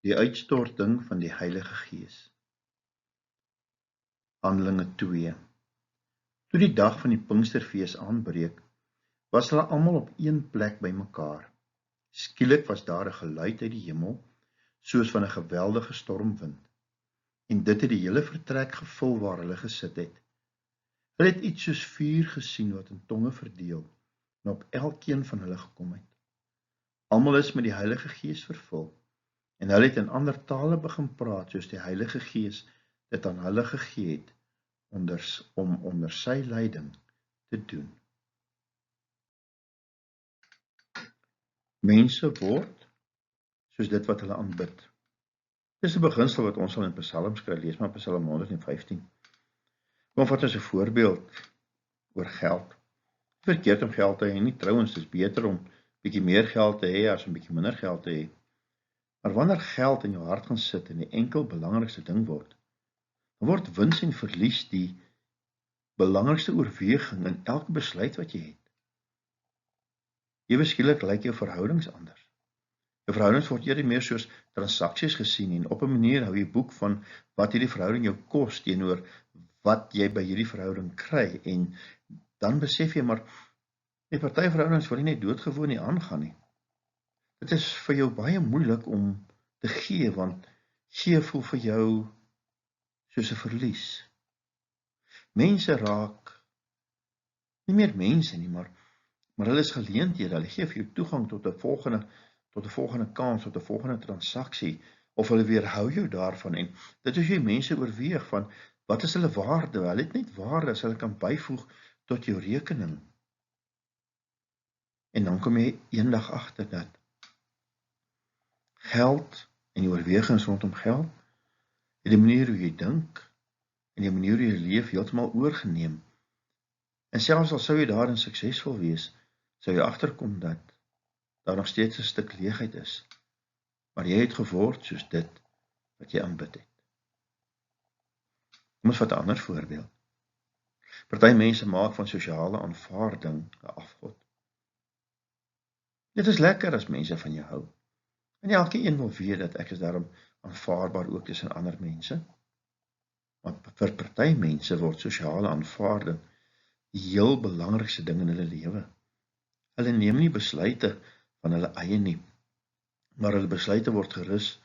Die uitstorting van die Heilige Gees. Handelinge 2. Toe die dag van die Pinksterfees aanbreek, was hulle almal op een plek bymekaar. Skielik was daar 'n geluid uit die hemel, soos van 'n geweldige stormwind, en dit het die hele vertrek gevul waar hulle gesit het. Hulle het iets soos vuur gesien wat in tonge verdeel, en op elkeen van hulle gekom het. Almal is met die Heilige Gees vervul, en hulle het in ander tale begin praat, soos die Heilige Gees dit aan hulle gegee het, om onder sy leiding te doen. Mense word soos dit wat hulle aanbid. Dit is 'n beginsel wat ons al in Psalms kry, lees maar Psalm 115. Kom vat ons 'n voorbeeld oor geld. Verkeerd om geld te hê nie, trouens, dit is beter om bietjie meer geld te hê as om bietjie minder geld te hê. Maar wanneer geld in jou hart gaan sit en die enkel belangrikste ding word, dan word wins en verlies die belangrikste oorweging in elke besluit wat jy het. Ewe skielik lyk jou verhoudings anders. Jou verhoudings word eerder meer soos transaksies gesien en op 'n manier hou jy boek van wat hierdie verhouding jou kos teenoor wat jy by hierdie verhouding kry, en dan besef jy maar, die party verhoudings wil jy net doodgewoon nie aangaan nie. Dit is vir jou baie moeilik om te gee, want gee voel vir jou soos 'n verlies. Mense raak nie meer mense nie, maar hulle is geleenthede. Hulle gee vir jou toegang tot 'n volgende kans, tot 'n volgende transaksie, of hulle weerhou jou daarvan, en dit is jy mense oorweeg van, wat is hulle waarde? Hulle het net waarde as hulle kan byvoeg tot jou rekening. En dan kom jy eendag agter dat geld en die oorwegings rondom geld, en die manier hoe jy dink, en die manier hoe jy leef, heeltemal oorgeneem. En selfs al sou jy daarin suksesvol wees, sou jy agterkom dat daar nog steeds 'n stuk leegheid is, maar jy het geword soos dit wat jy aanbid het. Kom ons vat 'n ander voorbeeld. Party mense maak van sosiale aanvaarding 'n afgod. Dit is lekker as mense van jou hou, en elkeen wil weet dat ek is daarom aanvaarbaar ook tussen ander mense. Maar vir party mense word sosiale aanvaarding die heel belangrikste ding in hulle lewe. Hulle neem nie besluite van hulle eie nie, maar hulle besluite word gerus,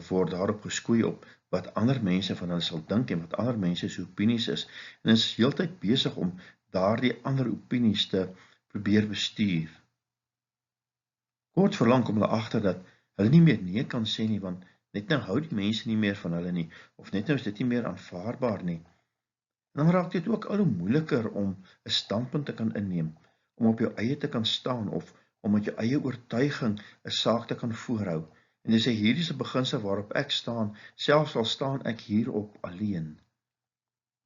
word daarop geskoei op wat ander mense van hulle sal dink en wat ander mense se opinies is, en is heeltyd besig om daardie ander opinies te probeer bestuur. Kort verlang kom hulle agter dat hulle nie meer nee kan sê nie, want net nou hou die mense nie meer van hulle nie, of net nou is dit nie meer aanvaarbaar nie. En dan raak dit ook al hoe moeiliker om 'n standpunt te kan inneem, om op jou eie te kan staan, of om met jou eie oortuiging 'n saak te kan voorhou. En dis hierdie is 'n beginsel waarop ek staan, selfs al staan ek hierop alleen.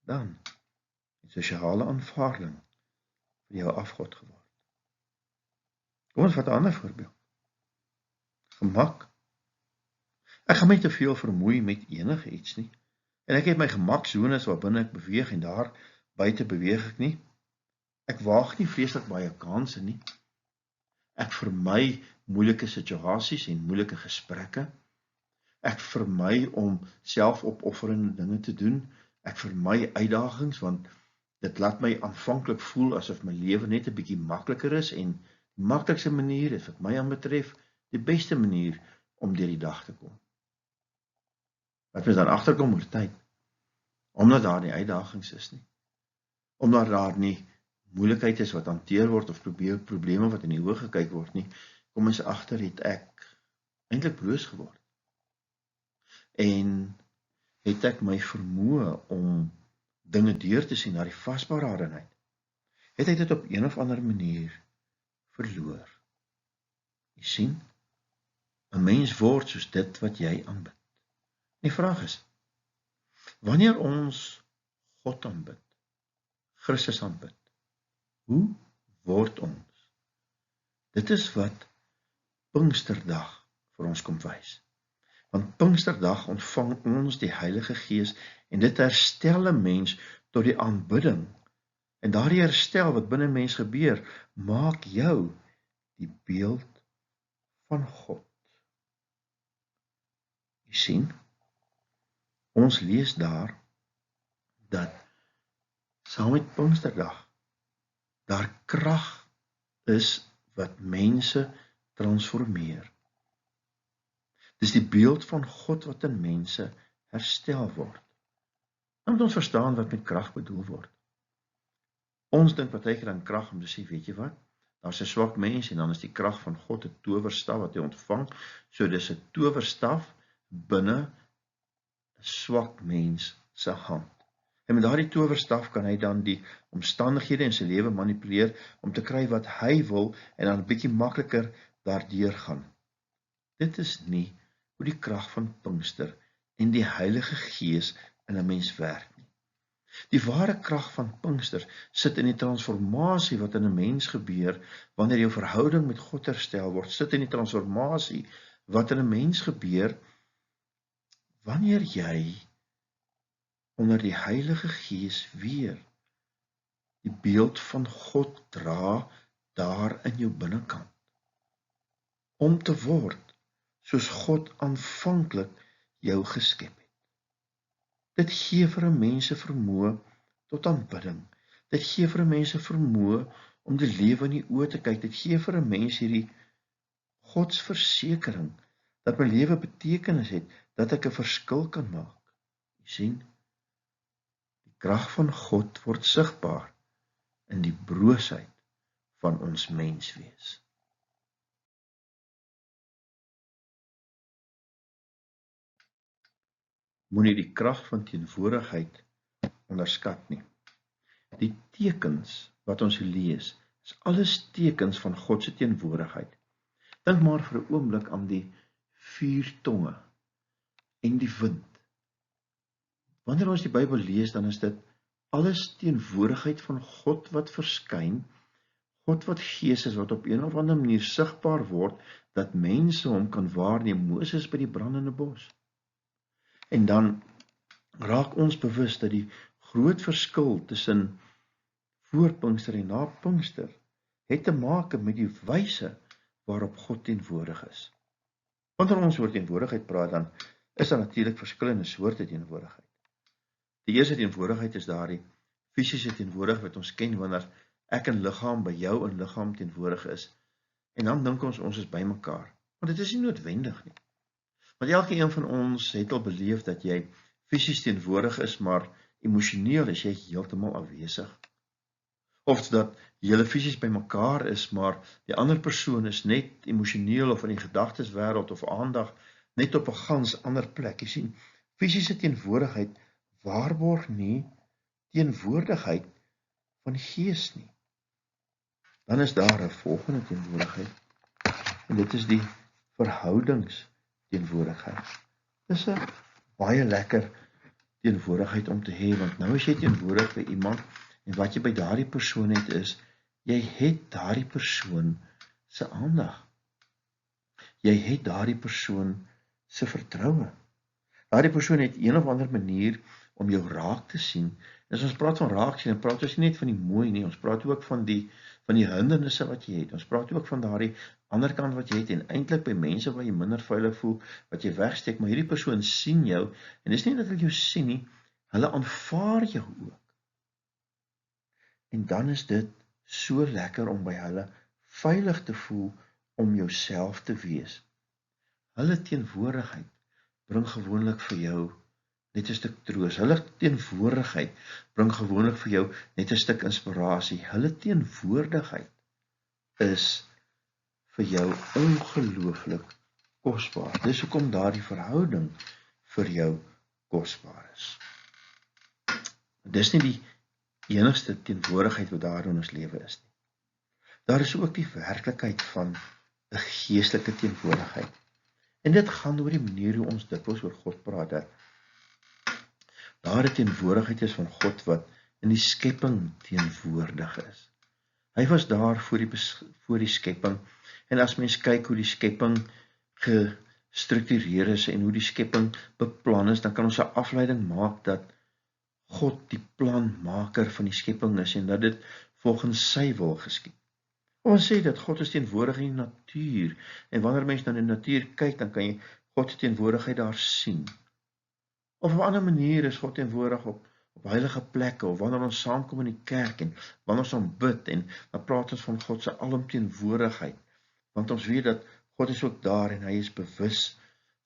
Dan het sosiale aanvaarding vir jou afgod geword. Kom ons vat 'n ander voorbeeld. Gemak. Ek gaan my te veel vermoei met enige iets nie. En ek het my gemaksones waarbinne ek beweeg, en daar buite beweeg ek nie. Ek waag nie vreeslik baie kansse nie. Ek vermy moeilike situasies en moeilike gesprekke. Ek vermy om selfopofferende dinge te doen. Ek vermy uitdagings, want dit laat my aanvanklik voel asof my lewe net 'n bietjie makliker is, en die maklikste manier is wat my aanbetref die beste manier om deur die dag te kom. Wat mens dan agterkom oor tyd, omdat daar nie uitdagings is nie, omdat daar nie moeilikheid is wat hanteer word, of probleme wat in die oë gekyk word nie, kom ons agter het ek eintlik broos geword. En het ek my vermoë om dinge deur te sien na die vasberadenheid, het ek dit op een of ander manier verloor. Jy sien, 'n mens word soos dit wat jy aanbid. Die vraag is, wanneer ons God aanbid, Christus aanbid, hoe word ons? Dit is wat Pinksterdag vir ons kom wys. Want Pinksterdag ontvang ons die Heilige Gees, en dit herstel 'n mens tot die aanbidding. En daardie herstel wat binne 'n mens gebeur, maak jou die beeld van God. Jy sien, ons lees daar, dat saam met Pinksterdag, daar krag is wat mense transformeer. Dis die beeld van God wat in mense herstel word. Dan moet ons verstaan wat met krag bedoel word. Ons dink partykeer aan krag om te sê, weet jy wat? Daar's 'n swak mens en dan is die krag van God 'n towerstaf wat hy ontvang. So dis 'n towerstaf binne 'n swak mens se hand. En met daardie towerstaf kan hy dan die omstandighede in sy lewe manipuleer om te kry wat hy wil en dan 'n bietjie makliker daardeur gaan. Dit is nie hoe die krag van Pinkster en die Heilige Gees in 'n mens werk nie. Die ware krag van Pinkster sit in die transformasie wat in 'n mens gebeur wanneer jou verhouding met God herstel word, sit in die transformasie wat in 'n mens gebeur wanneer jy onder die Heilige Gees weer die beeld van God dra daar in jou binnekant. Om te word soos God aanvanklik jou geskep het. Dit gee vir 'n mens 'n vermoë tot aanbidding. Dit gee vir 'n mens 'n vermoë om die lewe in die oë te kyk. Dit gee vir 'n mens hierdie godsversekering dat my lewe betekenis het, dat ek 'n verskil kan maak. Jy sien, die krag van God word sigbaar in die broosheid van ons menswees. Moenie die krag van teenwoordigheid onderskat nie. Die tekens wat ons lees, is alles tekens van God se teenwoordigheid. Dink maar vir 'n oomblik aan die 4 tonge en die wind. Wanneer ons die Bybel lees, dan is dit alles teenwoordigheid van God wat verskyn, God wat Gees is, wat op een of ander manier sigbaar word, dat mense hom kan waarneem. Moses by die brandende bos. En dan raak ons bewus dat die groot verskil tussen voor Pinkster en na Pinkster het te maak met die wyse waarop God teenwoordig is. Wanneer ons oor teenwoordigheid praat, dan is daar natuurlik verskillende soorte teenwoordigheid. Die eerste teenwoordigheid is daardie fisiese teenwoordigheid wat ons ken wanneer ek in liggaam by jou in liggaam teenwoordig is. En dan dink ons is by mekaar. Maar dit is nie noodwendig nie. Want elkeen van ons het al beleef dat jy fisies teenwoordig is, maar emosioneel is jy heeltemal afwesig. Of dat julle fisies by mekaar is, maar die ander persoon is net emosioneel of in die gedagteswêreld of aandag net op 'n gans ander plek. Jy sien, fisiese teenwoordigheid waarborg nie teenwoordigheid van die Gees nie. Dan is daar 'n volgende teenwoordigheid, en dit is die verhoudingsteenwoordigheid. Dis 'n baie lekker teenwoordigheid om te hê, want nou as jy teenwoordig by iemand, en wat jy by daardie persoon het is, jy het daardie persoon se aandag. Jy het daardie persoon se vertroue. Daardie persoon het een of ander manier om jou raak te sien. En as ons praat van raak sien, dan praat ons nie net van die mooi nie, ons praat ook van die hindernisse wat jy het. Ons praat ook van daardie ander kant wat jy het, en eintlik by mense waar jy minder veilig voel, wat jy wegsteek, maar hierdie persoon sien jou, en dis nie dat hulle jou sien nie, hulle aanvaar jou ook. En dan is dit so lekker om by hulle veilig te voel om jouself te wees. Hulle teenwoordigheid bring gewoonlik vir jou net 'n stuk troos. Hulle teenwoordigheid bring gewoonlik vir jou net 'n stuk inspirasie. Hulle teenwoordigheid is vir jou ongelooflik kosbaar. Dis hoekom daardie verhouding vir jou kosbaar is. Dis nie die enigste teenwoordigheid wat daar in ons lewe is nie. Daar is ook die werklikheid van 'n geestelike teenwoordigheid. En dit gaan oor die manier hoe ons dikwels oor God praat, dat daar 'n teenwoordigheid is van God wat in die skepping teenwoordig is. Hy was daar voor die skepping, en as mens kyk hoe die skepping gestruktureer is en hoe die skepping beplan is, dan kan ons 'n afleiding maak dat God die planmaker van die skepping is en dat dit volgens sy wil geskied. Ons sê dat God is teenwoordig in die natuur, en wanneer mens na die natuur kyk, dan kan jy God se teenwoordigheid daar sien. Of op 'n ander manier is God teenwoordig op heilige plekke, of wanneer ons saamkom in die kerk, en wanneer ons aanbid, en dan praat ons van God se alomteenwoordigheid, want ons weet dat God is ook daar, en hy is bewus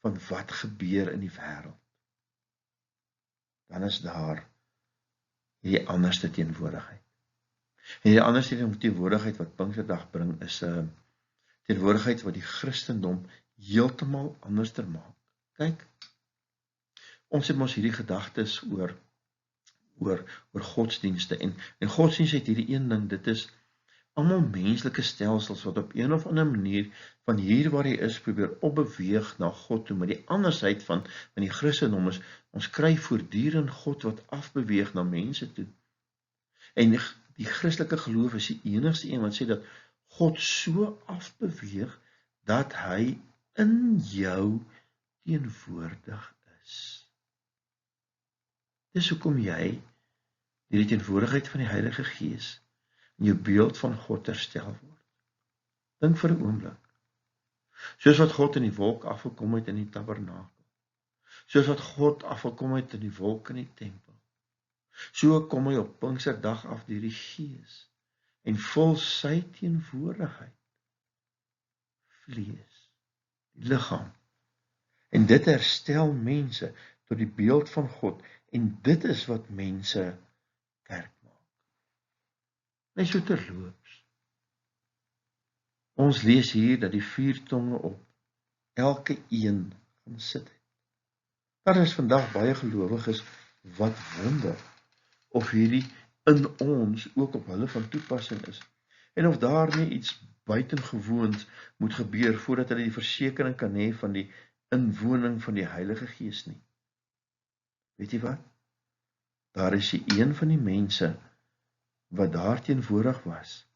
van wat gebeur in die wêreld. Dan is daar hierdie anderste teenwoordigheid. En die anderste teenwoordigheid wat Pinksterdag bring, is 'n teenwoordigheid wat die Christendom heeltemal anderster maak. Kyk, ons het mos hierdie gedagtes oor godsdienste, en godsdienst het hierdie een ding, dit is almal menslike stelsels wat op een of ander manier van hier waar hy is probeer opbeweeg na God toe, maar die andersheid van die Christendom is, ons kry voortdurend God wat afbeweeg na mense toe. En die Christelike geloof is die enigste een wat sê dat God so afbeweeg dat hy in jou teenwoordig is. Dis hoekom jy deur die teenwoordigheid van die Heilige Gees in jou beeld van God herstel word. Dink vir 'n oomblik. Soos wat God in die wolk afgekom het in die tabernakel. Soos wat God afgekom het in die wolk in die tempel. So kom hy op Pinksterdag af deur die Gees en vul sy teenwoordigheid vlees, die liggaam. En dit herstel mense tot die beeld van God, en dit is wat mense kerk maak. Net so terloops. Ons lees hier dat die 4 tonge op elke een gaan sit het. Daar is vandag baie gelowiges wat wonder of hierdie in ons ook op hulle van toepassing is, en of daar nie iets buitengewoons moet gebeur voordat hulle die versekering kan hê van die inwoning van die Heilige Gees nie. Weet jy wat? Daar is die een van die mense wat daar teenwoordig was,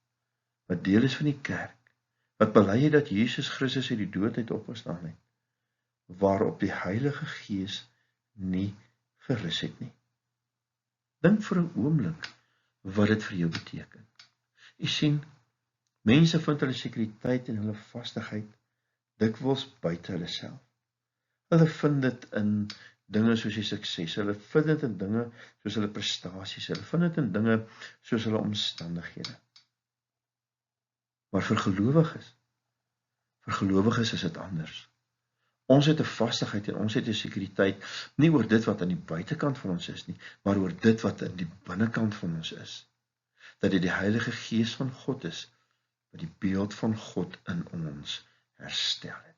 wat deel is van die kerk, wat bely het dat Jesus Christus uit die dood uit opgestaan het, waarop die Heilige Gees nie gerus het nie. Dink vir 'n oomblik wat dit vir jou beteken. Jy sien, mense vind hulle sekuriteit en hulle vastigheid dikwels buite hulle self. Hulle vind dit in dinge soos die sukses, hulle vind dit in dinge soos hulle prestasies, hulle vind dit in dinge soos hulle omstandighede. Maar vir gelowiges is dit anders. Ons het 'n vastigheid en ons het 'n sekuriteit, nie oor dit wat aan die buitekant van ons is nie, maar oor dit wat in die binnekant van ons is. Dat dit die Heilige Gees van God is, wat die beeld van God in ons herstel het.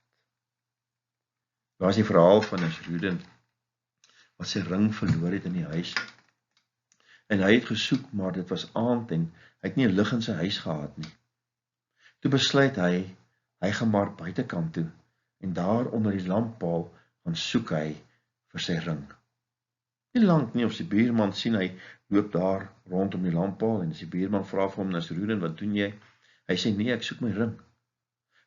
Daar is die verhaal van Nasrudin, wat sy ring verloor het in die huis. En hy het gesoek, maar dit was aand en hy het nie 'n lig in sy huis gehad nie. Toe besluit hy gaan maar buitekant toe, en daar onder die lamppaal gaan soek hy vir sy ring. Nie lank nie, of die buurman sien hy loop daar rondom die lamppaal, en as die buurman vra vir hom, Nasrudin, wat doen jy? Hy sê, nee, ek soek my ring.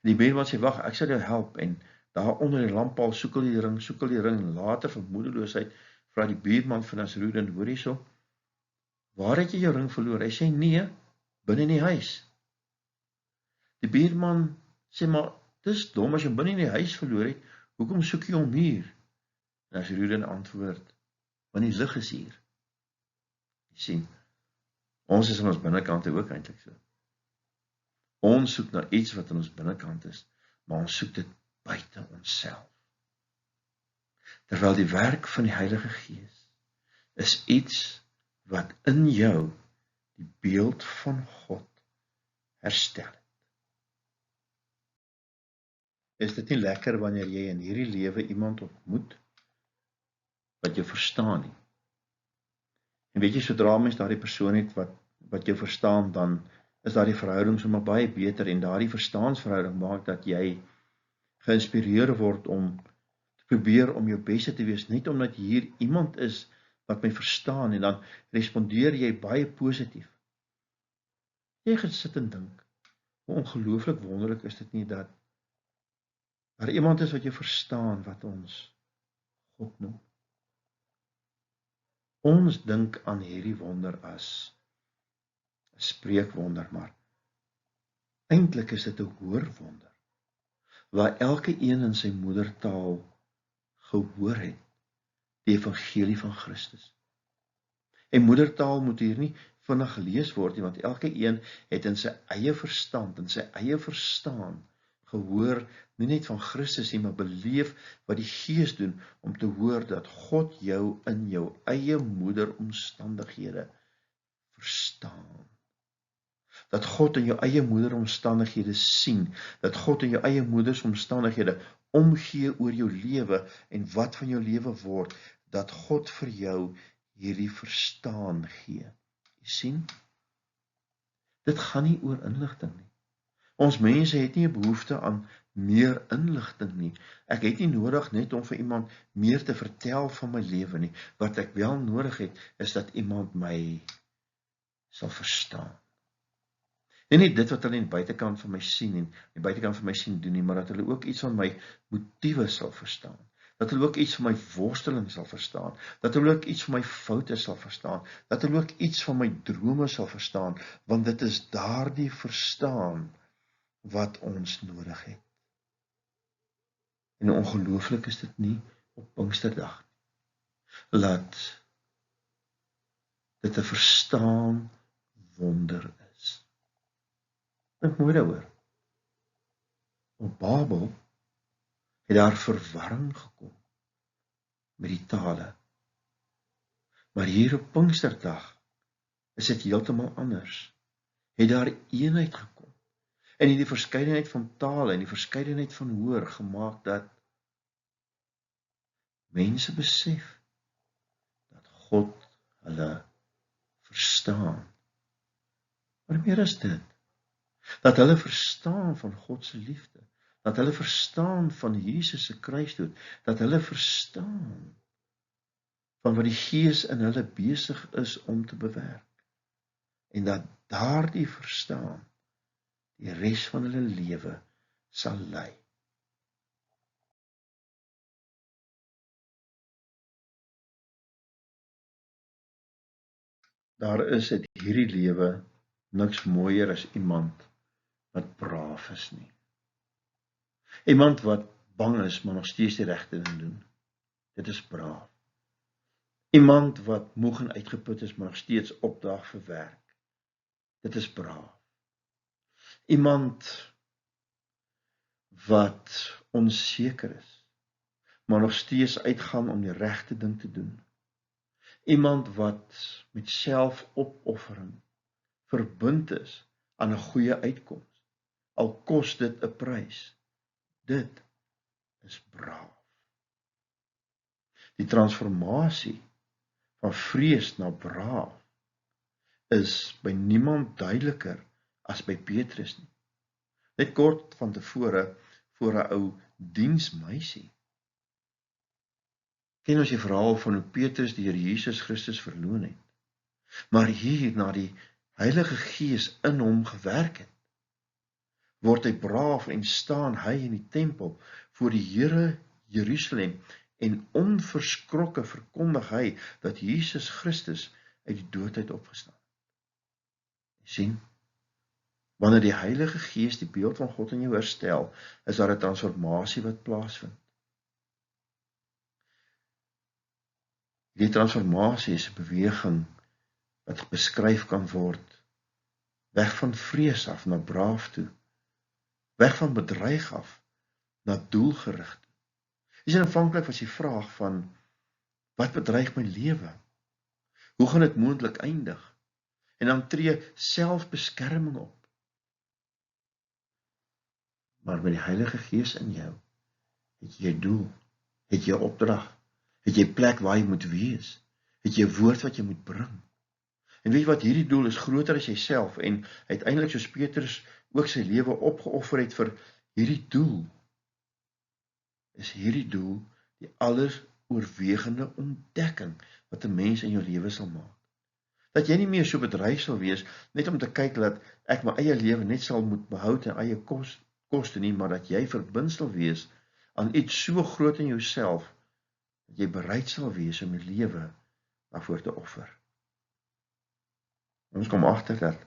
En die buurman sê, wag, ek sal jou help, en daar onder die lamppaal soek hy die ring, en later vermoedeloosheid vra die buurman van Nasrudin, hoor hierso, waar het jy jou ring verloor? Hy sê, nee, binne in die huis. Die buurman sê, maar dis dom, as jy binne in die huis verloor het, hoekom soek jy hom hier? En Nasrudin antwoord, want die lig is hier. Jy sien, ons is in ons binnekant ook eintlik so. Ons soek na iets wat in ons binnekant is, maar ons soek dit buite onsself. Terwyl die werk van die Heilige Gees is iets wat in jou die beeld van God herstel het. Is dit nie lekker wanneer jy in hierdie lewe iemand ontmoet wat jou verstaan nie? En weet jy, sodra mens daardie persoon het wat jou verstaan, dan is daardie verhouding sommer baie beter, en daardie verstaansverhouding maak dat jy geïnspireer word om te probeer om jou beste te wees, net omdat hier iemand is wat my verstaan, en dan respondeer jy baie positief. Jy gaan sit en dink, hoe ongelooflik wonderlik is dit nie dat daar iemand is wat jy verstaan wat ons God noem. Ons dink aan hierdie wonder as 'n spreekwonder, maar Eintlik is dit 'n hoorwonder, waar elke een in sy moedertaal gehoor het, die evangelie van Christus. En moedertaal moet hier nie vinnig gelees word nie, want elke een het in sy eie verstand, in sy eie verstaan, gehoor, nie net van Christus nie, maar beleef wat die Gees doen, om te hoor dat God jou in jou eie moederomstandighede verstaan. Dat God in jou eie moederomstandighede sien, dat God in jou eie moedersomstandighede omgee oor jou lewe en wat van jou lewe word, dat God vir jou hierdie verstaan gee. Jy sien, dit gaan nie oor inligting nie. Ons mense het nie 'n behoefte aan meer inligting nie. Ek het nie nodig net om vir iemand meer te vertel van my lewe nie. Wat ek wel nodig het, is dat iemand my sal verstaan. En nie dit wat hulle aan die buitekant van my sien en die buitekant van my sien doen nie, maar dat hulle ook iets van my motiewe sal verstaan. Dat hulle ook iets van my worsteling sal verstaan. Dat hulle ook iets van my foute sal verstaan. Dat hulle ook iets van my drome sal verstaan, want dit is daardie verstaan wat ons nodig het. En ongelooflik is dit nie op Pinksterdag nie. Laat dit 'n verstaan wonder is. Dink mooi daaroor. Op Babel het daar verwarring gekom met die tale. Maar hier op Pinksterdag is dit heeltemal anders. Het daar eenheid gekom. En in die verskeidenheid van tale en die verskeidenheid van hoor gemaak dat mense besef dat God hulle verstaan. Maar meer as dit, dat hulle verstaan van God se liefde, dat hulle verstaan van Jesus se kruisdood, dat hulle verstaan van wat die Gees in hulle besig is om te bewerk, en dat daardie verstaan die res van hulle lewe sal lei. Daar is in hierdie lewe niks mooier as iemand wat braaf is nie. Iemand wat bang is, maar nog steeds die regte ding doen. Dit is braaf. Iemand wat moeg en uitgeput is, maar nog steeds opdaag vir werk. Dit is braaf. Iemand wat onseker is, maar nog steeds uitgaan om die regte ding te doen. Iemand wat met selfopoffering verbind is aan 'n goeie uitkoms, al kos dit 'n prys. Dit is braaf. Die transformasie van vrees na braaf is by niemand duideliker as by Petrus nie. Net kort van tevore, voor 'n ou diensmeisie, ken ons die verhaal van hoe Petrus die Here Jesus Christus verloon het. Maar hier, na die Heilige Gees in hom gewerk het, word hy braaf en staan hy in die tempel voor die Here Jerusalem en onverskrokke verkondig hy dat Jesus Christus uit die dood uit opgestaan het. Jy sien, wanneer die Heilige Gees die beeld van God in jou herstel, is daar 'n transformasie wat plaasvind. Die transformasie is 'n beweging wat beskryf kan word weg van vrees af na braaf toe, weg van bedreig af na doelgerig toe. Dis aanvanklik was die vraag van wat bedreig my lewe? Hoe gaan dit moontlik eindig? En dan tree selfbeskerming op. Maar met die Heilige Gees in jou, het jy 'n doel, het jy 'n opdrag, het jy plek waar jy moet wees, het jy 'n woord wat jy moet bring. En weet jy wat, hierdie doel is groter as jouself en uiteindelik soos Petrus ook sy lewe opgeoffer het vir hierdie doel, is hierdie doel die alleroorwegende ontdekking wat 'n mens in jou lewe sal maak. Dat jy nie meer so bedreig sal wees net om te kyk dat ek my eie lewe net sal moet behou ten eie koste nie, maar dat jy verbind sal wees aan iets so groot in jouself dat jy bereid sal wees om jou lewe daarvoor te offer. Ons kom agter dat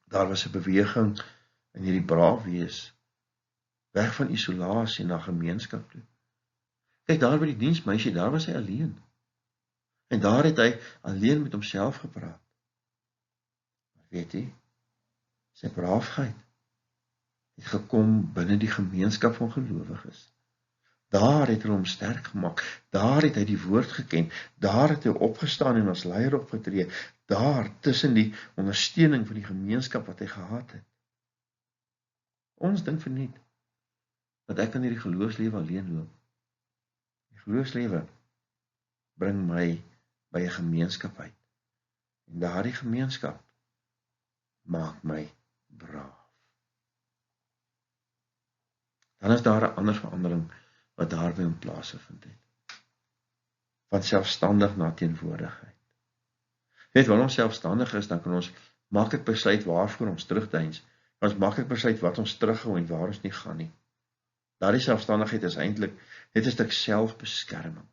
daar was 'n beweging in hierdie braaf wees, weg van isolasie na gemeenskap toe. Kyk, daar by die diensmeisie, daar was hy alleen. En daar het hy alleen met homself gepraat. Weet jy, sy braafheid het gekom binne die gemeenskap van gelowiges. Daar het hy hom sterk gemaak, daar het hy die woord geken, daar het hy opgestaan en as leier opgetree, daar tussen die ondersteuning van die gemeenskap wat hy gehad het. Ons dink verniet, dat ek in hierdie geloofslewe alleen loop. Die geloofslewe bring my by 'n gemeenskap uit. En daardie gemeenskap maak my braaf. Dan is daar 'n ander verandering wat daarby in plaas gevind het. Van selfstandig na teenwoordigheid. Weet, wanneer ons selfstandig is, dan kan ons maklik besluit waarvoor ons terugdeins. Ons maklik besluit wat ons terughou en waar ons nie gaan nie. Daardie selfstandigheid is eintlik net 'n stuk selfbeskerming.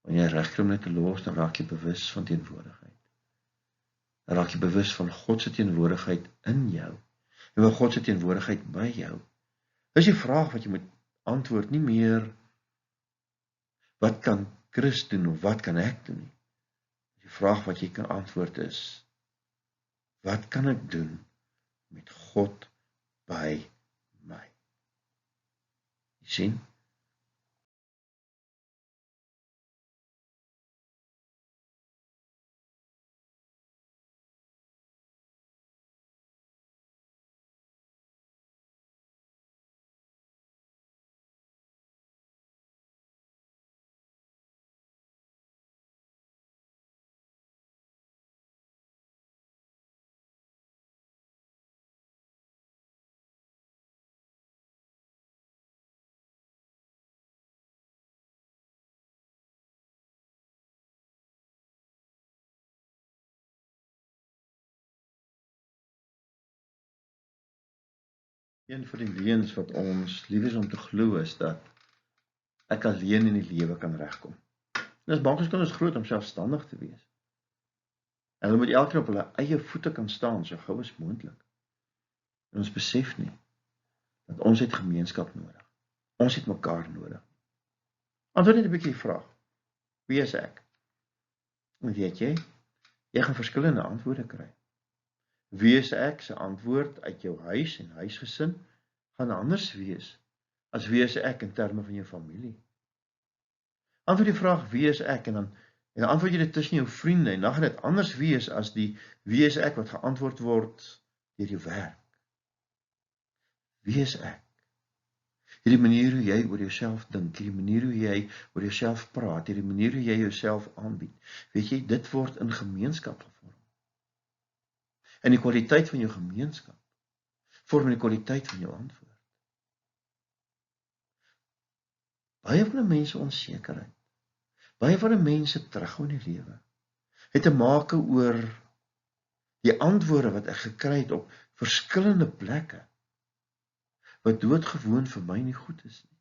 Wanneer jy regkry om net te los, dan raak jy bewus van teenwoordigheid. Dan raak jy bewus van God se teenwoordigheid in jou en van God se teenwoordigheid by jou. Dis die vraag wat jy moet antwoord, nie meer wat kan Chris doen of wat kan ek doen nie. Die vraag wat jy kan antwoord is, wat kan ek doen met God by my? Jy sien? Een van die leuns wat ons lief is om te glo is dat ek alleen in die lewe kan regkom. En as baie kinders groot om selfstandig te wees. En hulle moet elkeen op hulle eie voete kan staan, so gou as moontlik. En ons besef nie dat ons het gemeenskap nodig. Ons het mekaar nodig. Antwoord net 'n bietjie die vraag: wie is ek? En weet jy, jy gaan verskillende antwoorde kry. Wie is ek? Se antwoord uit jou huis en huisgesin gaan anders wees as wie is ek in terme van jou familie. Antwoord die vraag wie is ek en dan antwoord jy dit tussen jou vriende en dan gaan dit anders wees as die wie is ek wat geantwoord word deur jou werk. Wie is ek? Hierdie manier hoe jy oor jouself dink, hierdie manier hoe jy oor jouself praat, hierdie manier hoe jy jouself aanbied. Weet jy, dit word in gemeenskap gevorm. En die kwaliteit van jou gemeenskap vorm die kwaliteit van jou antwoord. Baie van die mense onsekerheid, baie van die mense terughou in die lewe, het te maak oor die antwoorde wat ek gekry het op verskillende plekke, wat doodgewoon vir my nie goed is nie.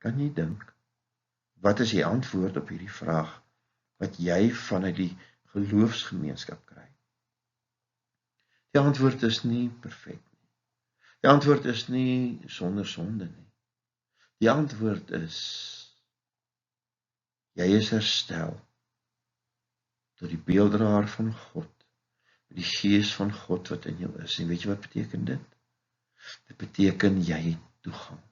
Kan jy dink, wat is die antwoord op hierdie vraag, wat jy vanuit die geloofsgemeenskap kry? Die antwoord is nie perfek nie. Die antwoord is nie sonder sonde nie. Die antwoord is, jy is herstel tot die beelddraer van God, die gees van God wat in jou is. En weet jy wat beteken dit? Dit beteken jy het toegang.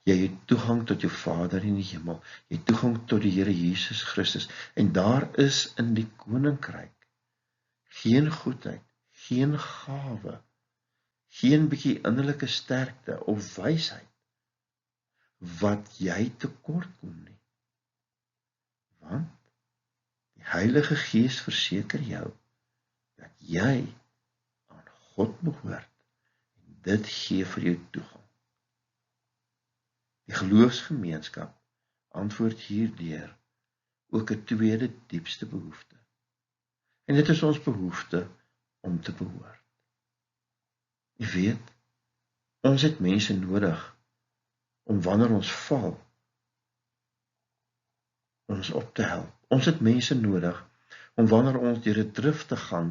Jy het toegang tot jou Vader in die hemel. Jy het toegang tot die Here Jesus Christus. En daar is in die koninkryk geen goedheid, geen gawe, geen bietjie innerlike sterkte of wysheid wat jy tekort kom nie. Want die Heilige Gees verseker jou dat jy aan God behoort en dit gee vir jou toegang. Die geloofsgemeenskap antwoord hierdeur ook 'n tweede diepste behoefte. En dit is ons behoefte om te behoort. Jy weet, ons het mense nodig om wanneer ons val, ons op te help. Ons het mense nodig om wanneer ons deur 'n drif te gaan,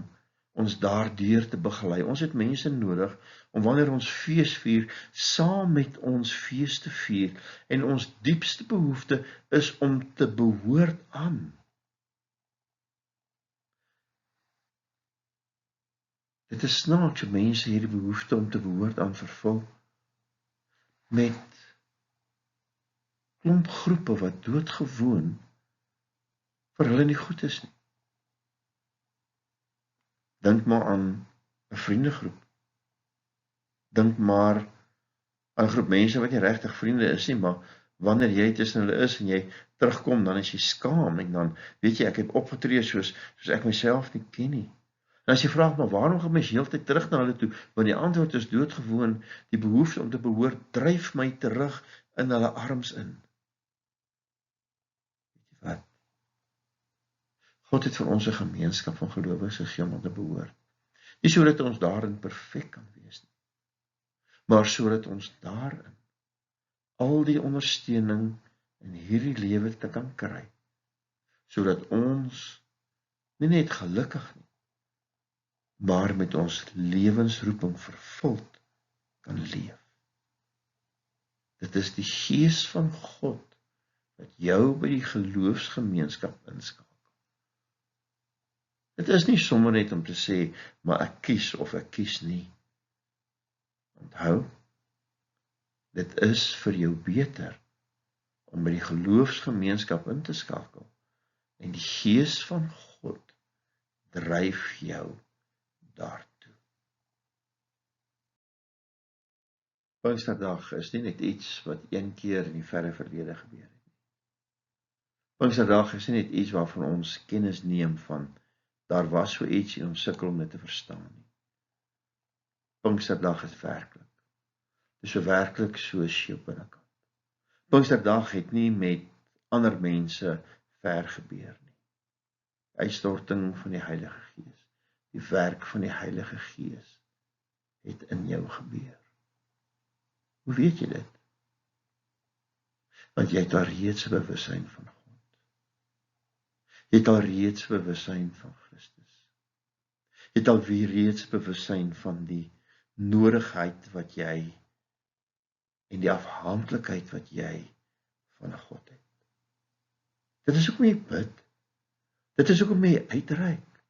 ons daardeur te begelei. Ons het mense nodig om wanneer ons fees vier, saam met ons fees te vier. En ons diepste behoefte is om te behoort aan. Dit is snaaks hoe mense hierdie behoefte om te behoort aan vervul met klomp groepe wat doodgewoon vir hulle nie goed is nie. Dink maar aan 'n vriendegroep. Dink maar aan 'n groep mense wat nie regtig vriende is nie, maar wanneer jy tussen hulle is en jy terugkom, dan is jy skaam en dan weet jy ek het opgetree soos ek myself nie ken nie. En as jy vra maar waarom gaan mens heeltyd terug na hulle toe? Want die antwoord is doodgewoon, die behoefte om te behoort dryf my terug in hulle arms in. Weet jy wat? God het vir ons 'n gemeenskap van gelowiges gegee om te behoort. Nie sodat ons daarin perfek kan wees nie, maar sodat ons daarin al die ondersteuning in hierdie lewe te kan kry, sodat ons nie net gelukkig nie, maar met ons lewensroeping vervuld kan leef. Dit is die Gees van God wat jou by die geloofsgemeenskap inskakel. Dit is nie sommer net om te sê, maar ek kies of ek kies nie. Onthou, dit is vir jou beter om by die geloofsgemeenskap in te skakel en die Gees van God dryf jou daartoe. Pinksterdag is nie net iets wat een keer in die verre verlede gebeur het nie. Pinksterdag is nie net iets waarvan ons kennis neem van daar was so iets en ons sukkel om dit te verstaan nie. Pinksterdag is werklik. Dit is so werklik soos jou binnekant. Pinksterdag het nie met ander mense ver gebeur nie. Uitstorting van die Heilige Gees, die werk van die Heilige Gees het in jou gebeur. Hoe weet jy dit? Want jy het al reeds 'n bewussyn van God. Jy het al reeds bewussyn van Christus. Jy het al reeds bewussyn van die nodigheid wat jy en die afhanklikheid wat jy van God het. Dit is hoekom jy bid. Dit is hoekom jy uitreik.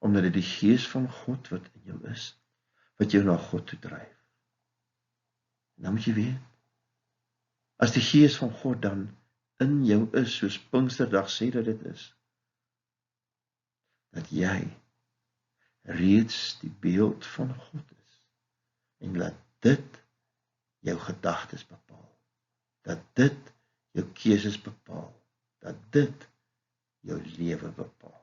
Omdat dit die Gees van God wat in jou is, wat jou na God toe dryf. En dan moet jy weet, as die Gees van God dan in jou is, soos Pinksterdag sê dat dit is, dat jy reeds die beeld van God is, en laat dit jou gedagtes bepaal, dat dit jou keuses bepaal, dat dit jou lewe bepaal.